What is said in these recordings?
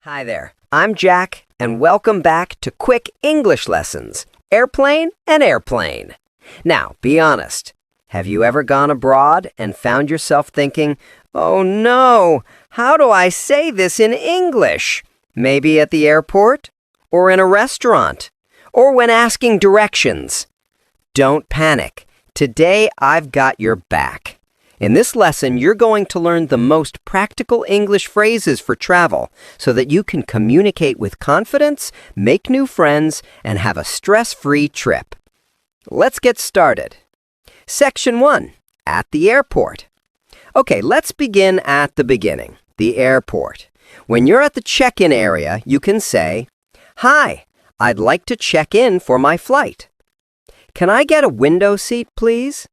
Hi there, I'm Jack, and welcome back to Quick English Lessons, Airplane and Airplane. Now, be honest, have you ever gone abroad and found yourself thinking, oh no, how do I say this in English? Maybe at the airport, or in a restaurant, or when asking directions. Don't panic. Today I've got your back. In this lesson, you're going to learn the most practical English phrases for travel so that you can communicate with confidence, make new friends, and have a stress-free trip. Let's get started. Section 1, at the airport. Okay, let's begin at the beginning, the airport. When you're at the check-in area, you can say, "Hi, I'd like to check in for my flight. Can I get a window seat, please?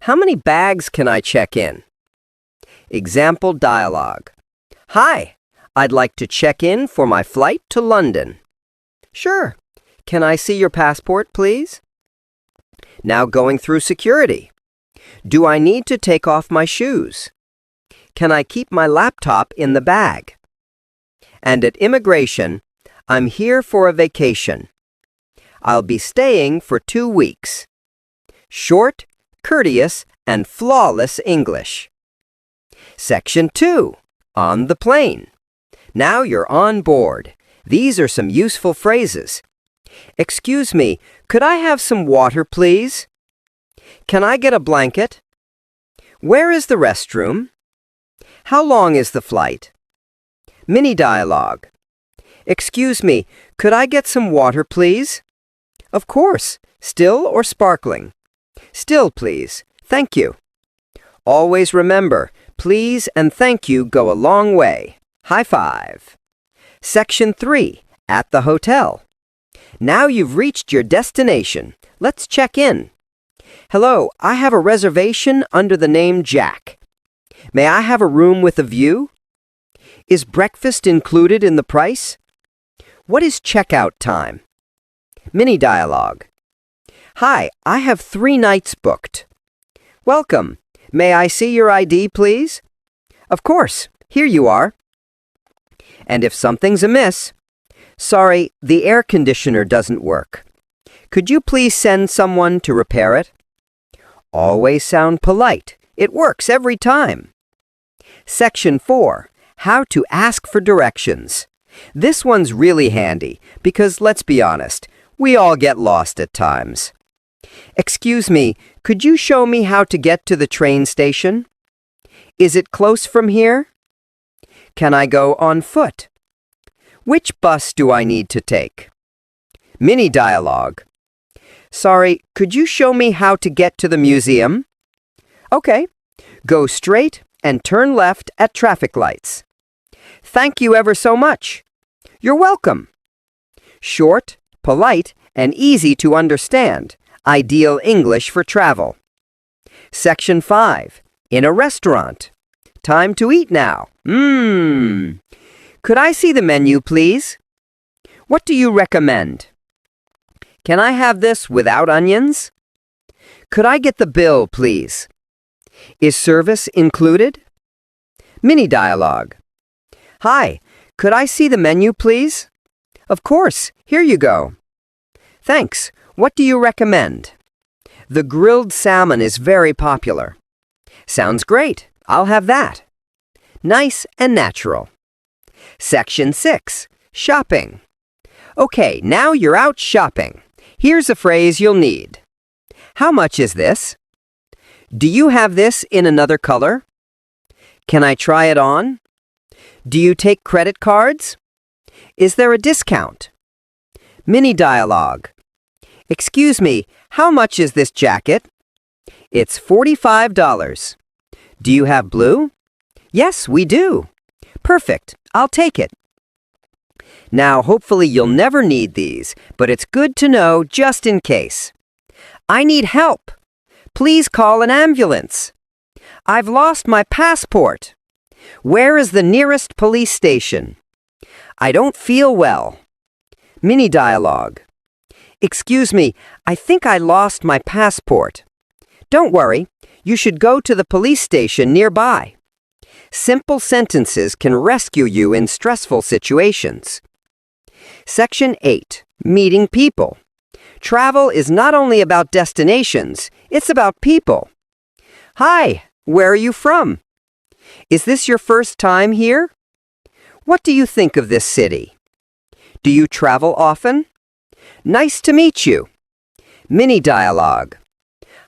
How many bags can I check in?" Example dialogue. "Hi, I'd like to check in for my flight to London." "Sure. Can I see your passport, please?" Now going through security. "Do I need to take off my shoes? Can I keep my laptop in the bag?" And at immigration, "I'm here for a vacation. I'll be staying for 2 weeks." Short, courteous, and flawless English. Section 2, on the plane. Now you're on board. These are some useful phrases. "Excuse me, could I have some water, please? Can I get a blanket? Where is the restroom? How long is the flight?" Mini dialogue. "Excuse me, could I get some water, please?" "Of course. Still or sparkling?" "Still, please. Thank you." Always remember, please and thank you go a long way. High five. Section 3, at the hotel. Now you've reached your destination. Let's check in. "Hello, I have a reservation under the name Jack. May I have a room with a view? Is breakfast included in the price? What is checkout time?" Mini dialogue. "Hi, I have 3 nights booked." "Welcome. May I see your ID, please?" "Of course. Here you are." And if something's amiss, "Sorry, the air conditioner doesn't work. Could you please send someone to repair it?" Always sound polite. It works every time. Section 4, how to ask for directions. This one's really handy because, let's be honest, we all get lost at times. "Excuse me, could you show me how to get to the train station? Is it close from here? Can I go on foot? Which bus do I need to take?" Mini dialogue. "Sorry, could you show me how to get to the museum?" "Okay. Go straight and turn left at traffic lights." "Thank you ever so much." "You're welcome." Short, polite, and easy to understand. Ideal English for travel. Section 5, in a restaurant. Time to eat now. Could I see the menu, please? What do you recommend? Can I have this without onions? Could I get the bill, please? Is service included? Mini dialogue. Hi, could I see the menu, please? Of course, here you go. Thanks. What do you recommend? The grilled salmon is very popular. Sounds great. I'll have that. Nice and natural. Section 6, shopping. Okay, now you're out shopping. Here's a phrase you'll need. How much is this? Do you have this in another color? Can I try it on? Do you take credit cards? Is there a discount? Mini dialogue. Excuse me, how much is this jacket? It's $45. Do you have blue? Yes, we do. Perfect, I'll take it. Now, hopefully you'll never need these, but it's good to know just in case. I need help. Please call an ambulance. I've lost my passport. Where is the nearest police station? I don't feel well. Mini dialogue. Excuse me, I think I lost my passport. Don't worry, you should go to the police station nearby. Simple sentences can rescue you in stressful situations. Section 8. Meeting people. Travel is not only about destinations, it's about people. Hi, where are you from? Is this your first time here? What do you think of this city? Do you travel often? Nice to meet you. Mini dialogue.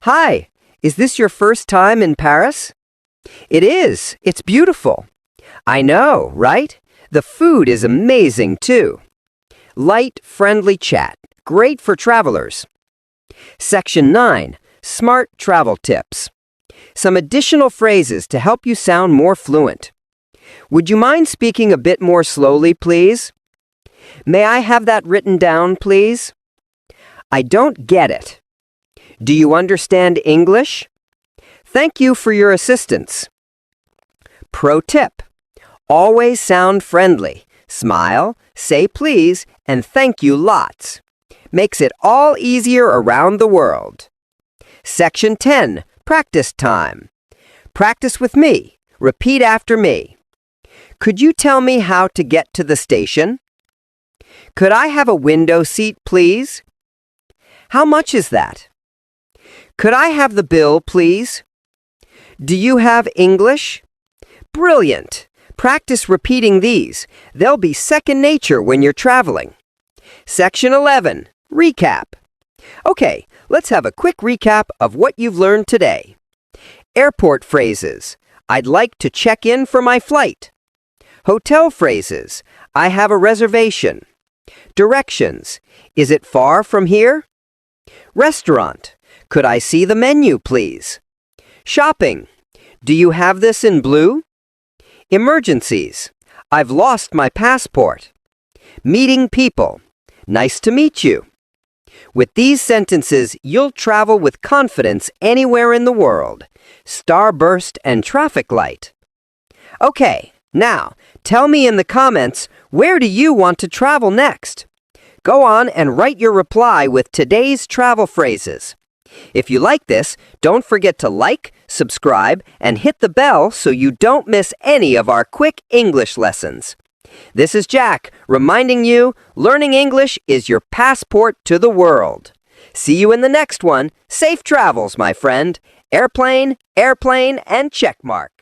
Hi, is this your first time in Paris? It is. It's beautiful. I know, right? The food is amazing too. Light, friendly chat. Great for travelers. Section 9. Smart travel tips. Some additional phrases to help you sound more fluent. Would you mind speaking a bit more slowly, please? May I have that written down, please? I don't get it. Do you understand English? Thank you for your assistance. Pro tip. Always sound friendly. Smile, say please, and thank you lots. Makes it all easier around the world. Section 10. Practice time. Practice with me. Repeat after me. Could you tell me how to get to the station? Could I have a window seat, please? How much is that? Could I have the bill, please? Do you have English? Brilliant! Practice repeating these. They'll be second nature when you're traveling. Section 11. Recap. Okay, let's have a quick recap of what you've learned today. Airport phrases. I'd like to check in for my flight. Hotel phrases. I have a reservation. Directions. Is it far from here? Restaurant. Could I see the menu, please? Shopping. Do you have this in blue? Emergencies. I've lost my passport. Meeting people. Nice to meet you. With these sentences, you'll travel with confidence anywhere in the world. Starburst and traffic light. Okay, now, tell me in the comments, where do you want to travel next? Go on and write your reply with today's travel phrases. If you like this, don't forget to like, subscribe, and hit the bell so you don't miss any of our quick English lessons. This is Jack, reminding you, learning English is your passport to the world. See you in the next one. Safe travels, my friend. Airplane, airplane, and checkmark.